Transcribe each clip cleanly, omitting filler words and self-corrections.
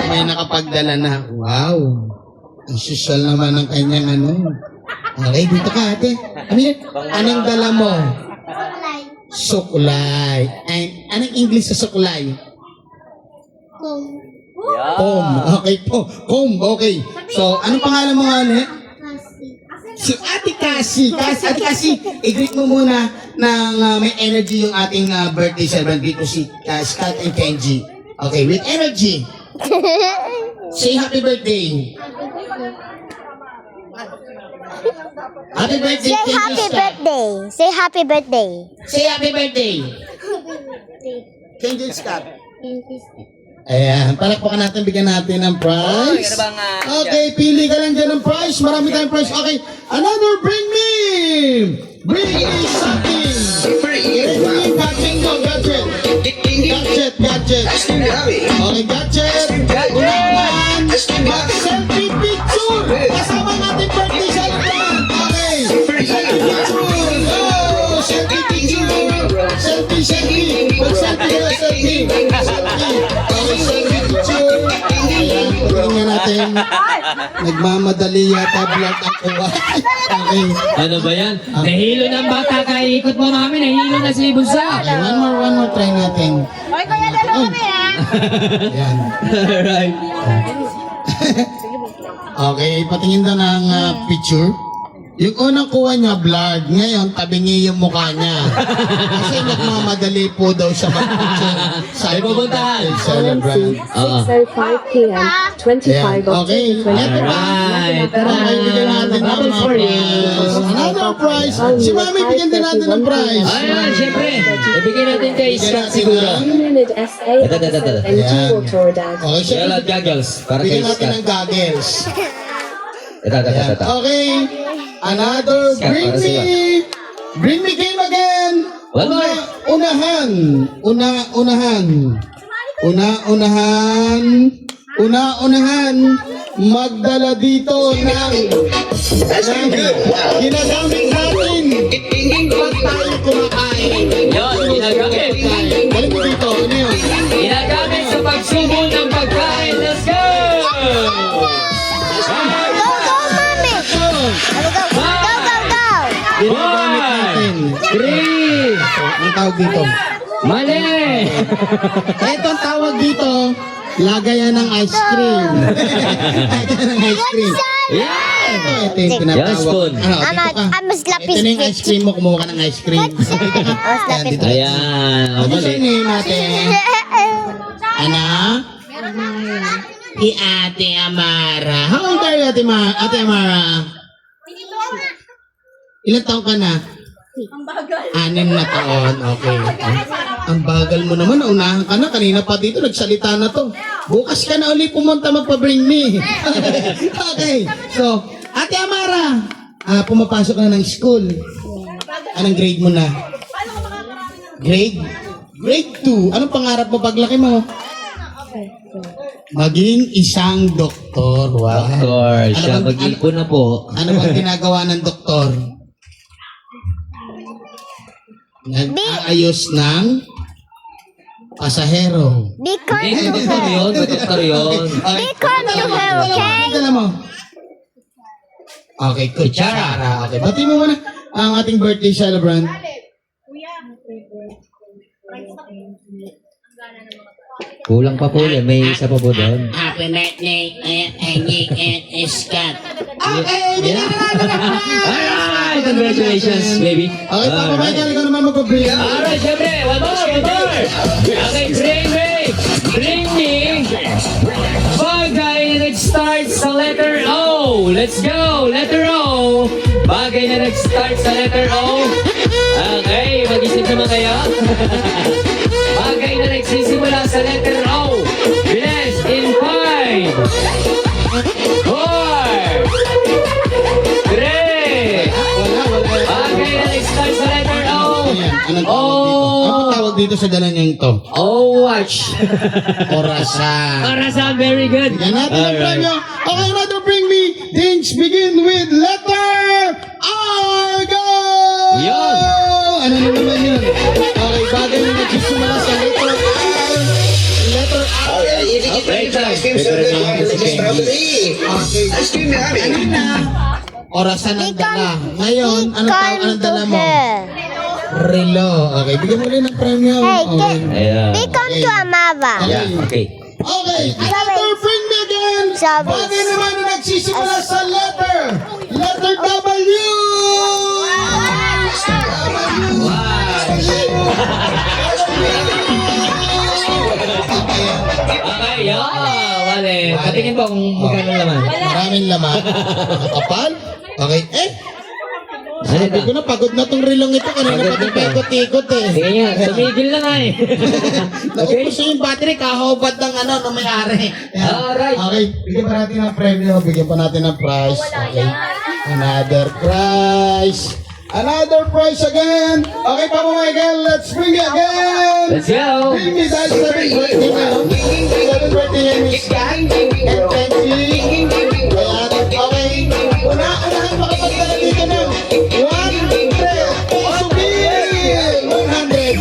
May nakapagdala na. Wow. Ang social naman ng kanyang ano. Okay, dito ka ate. Ano yan? Anong dala mo? Suklay. Ay, anong English sa suklay? Comb. Okay po. Comb. Okay. So, anong pangalan mo nga ulit? Si Ate Cassie. Ate Cassie, i-greet mo muna ng may energy yung ating birthday celebrant. Greet mo si Scott and Kenji. Okay, with energy. Say happy birthday. Happy birthday, Say Kenji happy Scott. birthday. Say happy birthday. Say happy birthday. Kenji Scott. Ayan, palakpakan natin, bigyan natin ng prize. Okay, pili ka lang dyan ng prize. Marami tayong prize. Okay, another bring me. Bring me something. Bring me gadget. Gadget. Okay, gadget. Unahan. Mag-selfie picture. Kasama natin birthday celebrant. Okay. Selfie picture. Oh, selfie picture. Selfie. Mag-selfie. Okay, selfie picture. Ayan, tingnan natin. Nagmamadali yata vlog ang kuha. Okay. Ano ba yan? Nahilo ng bata kaya ikot mo namin. Nahilo na si Bunsa. Okay, one more try natin. Hoy, kuya, dalo kami ha. Ayan. Alright. Okay, patingin daw ng picture. Yung unang kuha niya, blurred. Ngayon, tabingi yung mukha niya. Kasi nagmamadali po daw siya mag-picture. May pupuntahan. Celebrant. Oo. 6:05 p.m. 25 Okay, eto pa. Alright. Okay, bigyan natin ng Bubble mga for you. prize. Another prize. Si Mami, bigyan din natin ng prize. Ayan, syempre. Ibigay natin kay Bigyan Scott natin siguro. ng- Unit SA Ito. and Ayan. dual tour dad. Okay, Yellow syempre, at goggles. Para kay bigyan natin Scott. ng goggles. Ito. Ayan. Okay. Another Scott, bring para sa me. Bring me game again. One more. Unahan. Unahan. Magdala dito ng ginagamit natin pag tayo kumakain. Yun, ginagamit. Balik mo dito. Ano yun? Ginagamit sa pagsubo ng pagkain. Let's go! Go, mami. Ito. Go. Ginagamit natin. 3. Ang tawag dito. Mali! Ito ang tawag dito. Lagayan ng ice cream. Lagayan ng ice cream. Yeah! Ito yung tinatawag. Yan, spoon. Ano, dito ka. Mas lapis Ito na yung ice cream mo. Kumuha ka ng ice cream. Dito ka. Mas Ayan, lapis. dito. Ayan. Ano Mali. sa name natin? Ana? Si Ate Amara. How old are you, Ate Amara? Ilan taon ka na? 6 na taon. Okay. Ang bagal mo naman. Naunahan ka na. Kanina pa dito. Nagsalita na to. Bukas ka na ulit pumunta magpa-bring me. Okay. So, Ate Amara. Pumapasok ka na ng school. Anong grade mo na? Grade 2. Anong pangarap mo paglaki mo? Maging isang doktor. Wow. Doktor, siya Ano bang- mag-ipon na po. Ano bang ginagawa ng doktor? Nag-aayos ng pasahero. Be kind Hindi, to doktor her. yun. Doktor yun. Be kind to her, okay? Dala mo. Okay, kutsara. Okay, bati mo muna ang ating birthday celebrant. Kulang pa po yan. May isa pa po doon. Happy birthday, Scott. Okay, bigyan na natin ng prize. Alright! Congratulations, baby. Okay, Papa Michael, ikaw naman magpabring. Alright, syempre. One more. Okay, bring me. Bagay na nag-start sa letter O. Let's go. Letter O. Bagay na nag-start sa letter O. Okay, mag-isip naman kayo. Bagay na nagsisimula sa letter O. Bilis, in 5, 4, 3. Wala. Bagay na nag-start sa letter O. Ayan, anong tawag dito? Anong tawag dito sa dala niyang to? Oh, watch. Orasan. Orasan, very good. Yan natin ang premyo. Okay, another bring me. Things begin with letter R. Go! Yun. Ano na naman yun? Okay, bagay na nagsisimula sa letter R. Letter Okay, favorite naman si Kenji. Ano na? Orasan ng dala. Ngayon, ano tawag ang dala mo? Relo. Okay, bigyan mo rin ng premium. Hey, Okay. Ayan. We come to Amava. Yeah, okay. Okay, another bring me again. Sabi. Bagay naman na nagsisimula sa letter. Letter W. Okay, wale. Patingin po kung magkano laman. Maraming laman. Kapal. Okay, Ano sabi ito? ko na, pagod na tong rilong ito. Kanina Pagod pa na ito to. ikot-ikot eh. Sige nga, tumigil na nga eh. Okay? Naubos yung battery, kahobad ng ano, ng may-ari. Ayan. Alright. Okay, bigyan pa natin ng premyo, bigyan pa natin ng prize. Okay. Another prize. Another prize again. Okay, Papa Michael, let's bring it again. Let's go. Bring me dahil sa birthday na. Sa birthday ni Miss Kat and Kenji. Ayan, okay. Unahan makapagdala dito ng 100. Subil! 100.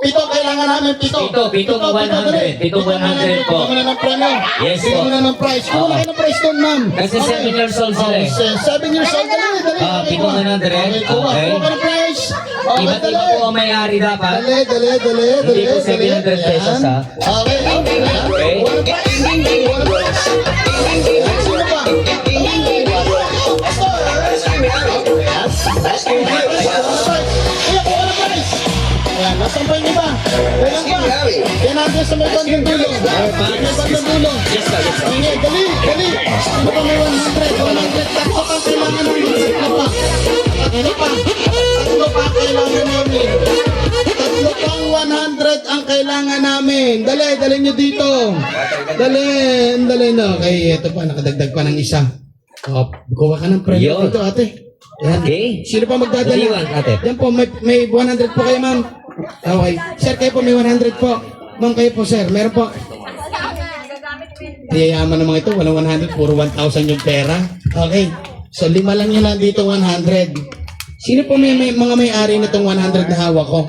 Pito, kailangan namin pito. Pito, 100. Pitong 100 po. Bigyan mo na ng premyo. Yes Bigyan po. mo na ng prize. Kung wala kayo ng prize doon, ma'am. Kasi 7 years old sila eh. 7 years old. Dali, dali. Ah, Okay, pitong kuha. 100. Okay, kuha. Okay. Kuha ka ng prize. Okay, Iba't iba dali. po ang may-ari dapat. Dali, dali, dali. Hindi po dali, 700 pesos, Ayan. ha? Okay. Okay. Walang prize. Walang prize. Sino pa? Ayan, nasaan pa yung iba? Kailan pa? Kaya natin sa may bandang dulo. May bandang dulo. Yes, sir. Yes, sir. Sige, dali, dali. Sino pa may 100? 100. Tatlo pa kailangan namin. Tatlo pa. Tatlo pa. Tatlo pa kailangan namin. Tatlo pang 100 ang kailangan namin. Dali, dali nyo dito. Dali, dali na. Okay, ito pa. Nakadagdag pa ng isa. Oh, kuha ka ng premyo Yun. dito, ate. Yan. Okay. Sino pa magdadala? What do you want, ate? Yan po, may 100 po kayo, ma'am. Okay. Sir, kayo po may 100 po. Ma'am, kayo po, sir. Meron po. Yayaman ng mga ito. Walang 100. Puro 1,000 yung pera. Okay. So, 5 lang yun lang dito, 100. Sino po may mga may-ari na itong 100 na hawak ko?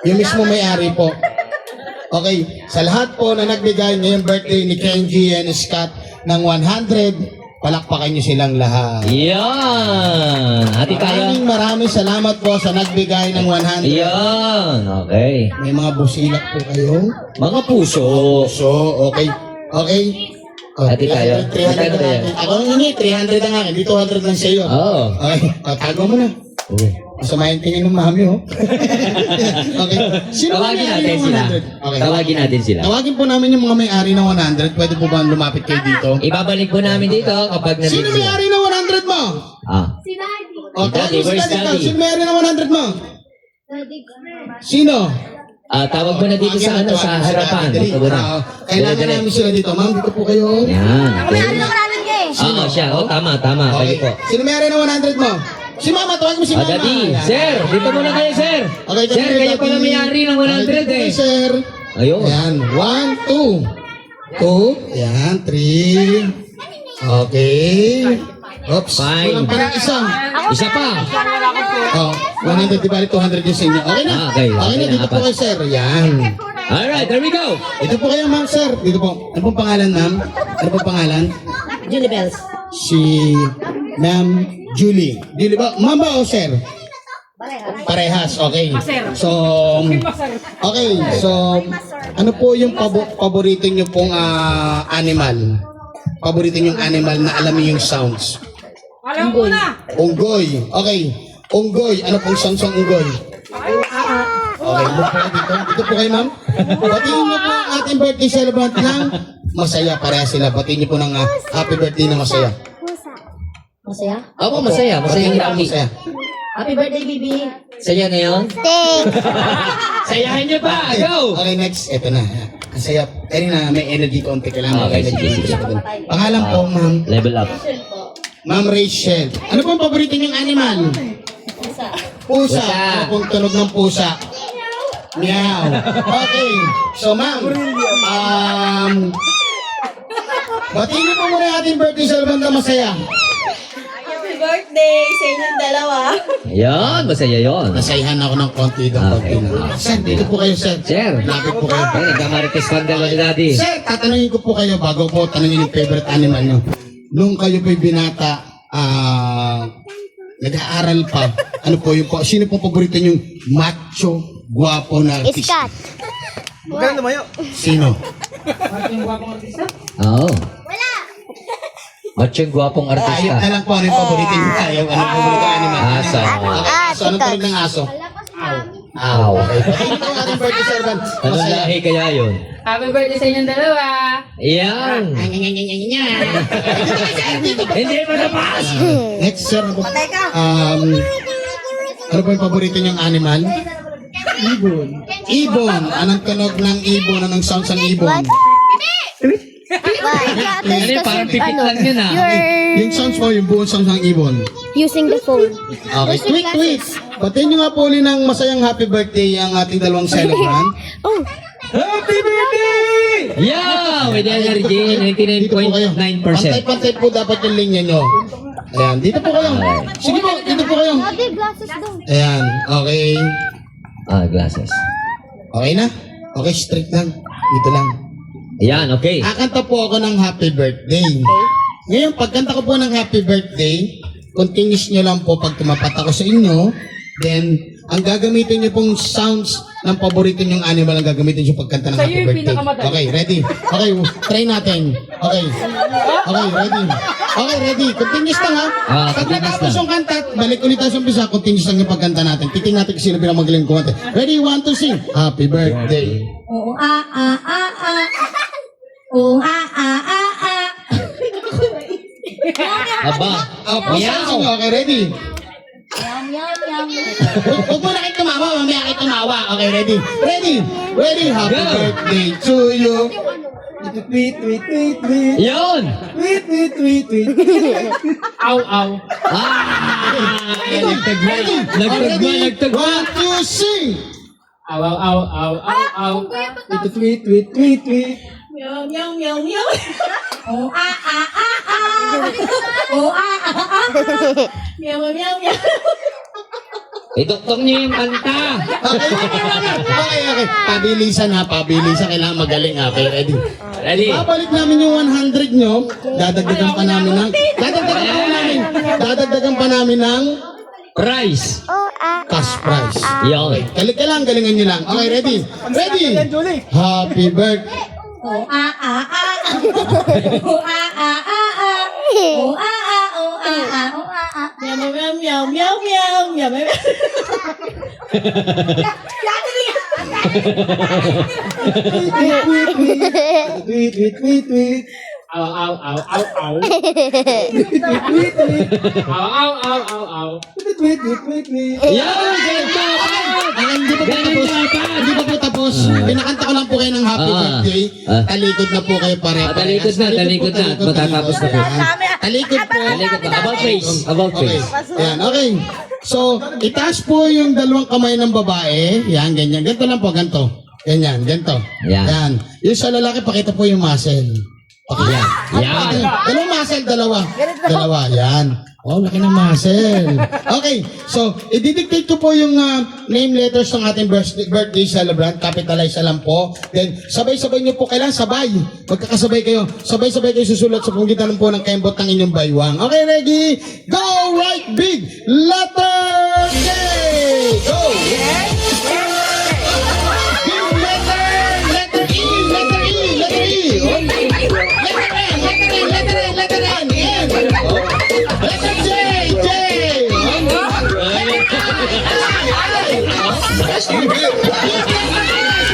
Yung mismo may-ari po. Okay. Sa lahat po na nagbigay ngayong birthday ni Kenji and Scott ng 100, palakpakan nyo silang lahat. Yan. Ate tayo. Maraming salamat po sa nagbigay ng 100. Yan. Okay. May mga busilak po kayo. Mga puso. So, okay. Okay. Oh, Ate tayo. 300 Ate ang tayo. akin. Ako hindi, 300 ang akin. Dito 100 lang sa iyo. Oo. Okay. Tago mo na. Okay. Masama yung tingin ng mami, oh. Okay. Sino Tawagin may-ari natin ng sila. 100? Okay. Tawagin natin sila. Tawagin po namin yung mga may-ari ng 100. Pwede po ba lumapit kayo dito? Ibabalik po namin dito kapag Sino nandito. may-ari ng 100 mo? Ah. O, Daddy, where's Daddy? Sino may-ari ng 100 mo? Sino? Tawag mo na dito sa ano sa harapan. Ito mo na. Kailangan Dali, dali. namin sila dito. Ma'am, dito po kayo. Yan. Okay. Ano Siya. Oh, tama. Kayo po. Sino may-ari ng 100 mo? Si Mama, tawag mo si Mama. Daddy. Ayan. Sir, dito muna kayo, sir. Okay, Sir, Daddy, kayo pala Daddy. may-ari ng 100 Okay, eh. okay, sir. Ayun. Ayan. 1, 2. 2. Ayan. 3. Okay. Oops. Fine. Kulang pa ng isa. Isa pa. Oh, 100, di bali 200 yung sa inyo. Okay na. Okay, Okay na, na, dito po apat. kayo, sir. Ayan. Alright, there we go. Dito po kayo, ma'am, sir. Dito po. Ano pong pangalan, ma'am? Ano pong pangalan? Julie Bells. Si Ma'am Julie. Julie ba? Ma'am ba o sir? Parehas. Okay. So, okay. So, ano po yung paborito nyo pong animal? Paborito nyo yung animal na alam niyo yung sounds? Alam ko na. Unggoy. Okay. Unggoy. Ano pong sounds ng unggoy? Okay. Move po dito. Dito po kayo, ma'am. Batiin niyo po ang ating birthday celebrant ng masaya. Pareha sila. Batiin niyo po ng happy birthday na masaya. Masaya? Opo, masaya. Masaya Batiin yung niyo po Rocky. masaya. Happy birthday, Bibi! Saya ngayon. Sayahan niyo pa. Go. Okay, next. Ito na. Ang saya. Kanina may energy konti. Kailangan Okay, may energy. sige. Pangalan po, ma'am. Level up. Ma'am Rachel. Ano pong paborito niyong animal? Pusa. Pusa. Pusa. Ano pong tunog ng pusa? Meow. Okay. So, ma'am. Batiin niyo po muna yung ating birthday celebrant na masaya. birthday sa inyong dalawa. Ayan, masaya yun. Nasayahan ako ng konti doon. Okay. Sir, dito po kayo, sir. Sir. Lapit po kayo. Ay, nagkamarites pandala ni Daddy. Sir, tatanungin ko po kayo bago po tanungin yung favorite animal nyo. Nung kayo po'y binata, nag-aaral pa, ano po yung po, sino po paborito yung macho, guwapo na artista? Iskat. Sino? Oo. Machong gwapong Ayun artista. na lang po, ano yung paborito nyo? Ayaw, ano yung paborito animal? Aso. Aso, anong tawag ng aso? Aw. Okay. Ito yung ating birthday servant. Anong lahi kaya yun? Happy birthday sa inyong dalawa. Ayan. Hindi mo napas! Next, sir. Ano po yung paborito niyong animal? Ibon. Ibon. Anong tunog ng ibon? Anong sounds ng ibon? Ano yun, parang pipit lang yun ah. Yung sounds po, yung buong sounds ng ibon. Using the phone. Okay, tweet, tweet. Batiin nyo nga po ulit ng masayang happy birthday ang ating dalawang celebrant. Oh, Happy birthday! Yeah! With energy, Dito po kayo. 99.9%. Pantay-pantay po dapat yung linya nyo. Ayan, dito po kayo. Sige po, dito po kayo. ate, glasses daw. Ayan, okay. Glasses. Okay na? Okay, straight lang. Dito lang. Ayan, okay. Kakanta po ako ng happy birthday. Ngayon, pagkanta ko po ng happy birthday, continuous nyo lang po pag tumapat ako sa inyo. Then, ang gagamitin nyo pong sounds ng paborito nyong animal ang gagamitin nyo pagkanta ng happy birthday. Okay, ready? Okay, try natin. Okay. Okay, ready? Okay, ready. Continuous lang ha. Pag continuous natapos lang. yung kanta, balik ulit tayo sa umpisa, continuous lang yung pagkanta natin. Titingnan natin kung sino pinamagaling kumanta. Ready? 1, 2, sing. Happy birthday. Oo, Oo, Aba. Meow. Okay, ready? Yum, yum, yum. Huwag mo na kayo tumawa, mamaya kayo tumawa. Okay, ready? Ready? Ready? Happy Go. birthday to you. Tweet, tweet, tweet, tweet. Yun! Tweet, tweet, tweet, tweet. Aw, aw. Nagtagwa. Nagtagwa, nagtagwa. 1, 2, sing. Aw, aw, aw, aw, aw, aw. Tweet, tweet, tweet, tweet. Yum, yum, yum, yum. Oo, Oo, Yum, yum, yum, yum. Iduktong niyo yung kanta. Okay. Pabilisan ha, pabilisan. Kailangan magaling ha. Okay, ready? Ready? Babalik namin yung 100 nyo. Dadagdagan pa namin ng... Dadagdagan pa namin ng Price. Oh, cash prize. Yun. Galingan nyo lang. Okay, ready? Ready? Happy birthday. Oo, Yum, yum, yum, yum, yum, yum, yum. Tweet, tweet, tweet, tweet. Aw, aw, aw, aw, aw. Aw, aw, aw, aw, aw. Tweet, tweet, tweet, tweet. Yan! Ganito! Hindi pa po tapos. Hindi pa po tapos. Pinakanta ko lang po kayo ng happy birthday. Talikod na po kayo pare-parehas. Talikod na. At matatapos na po. Talikod po. Talikod na. About face. About Okay. face. Yan, okay. So, itaas po yung dalawang kamay ng babae. Yan, ganyan. Ganito lang po, ganito. Ganyan, ganito. Yan. Yan. Yung sa lalaki, pakita po yung muscle. Okay, yan. Yan. Dalawang muscle, dalawa. Dalawa, yan. Oh, laki ng muscle. Okay, so, i-dictate ko po yung name letters ng ating birthday celebrant. Capitalize na lang po. Then, sabay-sabay nyo po. Kailangan sabay. Magkakasabay kayo. Sabay-sabay kayo susulat sa punggitan po ng kembot ng inyong baywang. Okay, ready? Go! Right big! Letter K! Go! Big letter! Letter E! Letter E! Letter E! Letter N! Letter N! Letter N! Letter N! N! Letter J! J!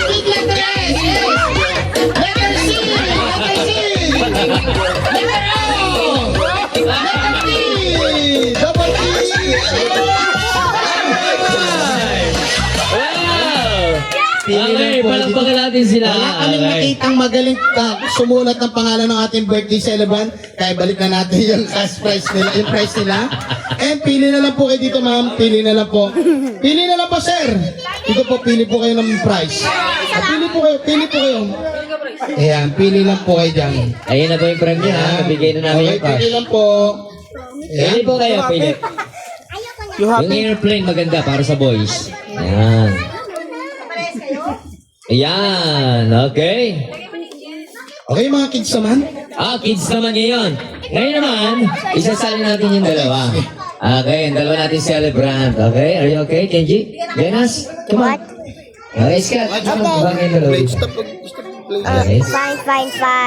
Big letter S! Letter C! Letter C! Letter O! Letter T! Double T! Okay, palagpagan natin sila. Wala kaming nakitang magaling sumulat ng pangalan ng ating birthday celebrant. Kaya balik na natin yung cash prize nila, yung prize nila. And pili na lang po kayo dito, ma'am. Pili na lang po. Pili na lang po, sir. Dito po, pili po kayo ng prize. Pili po kayo, pili po kayo. Ayan, pili lang po kayo dyan. Ayun na po yung premyo ha. Nabigay na namin Okay, yung cash. pili lang po. Pili po kayo, pili. Yung airplane maganda para sa boys. Ayan. Ayan, okay. Okay mga kids naman. Kids naman ngayon. Ngayon naman, isasali natin yung dalawa. Okay, ang dalawa natin celebrant. Okay, are you okay, Kenji? Jonas, come on. Okay, Scott. Okay. Stop. Okay. Fine.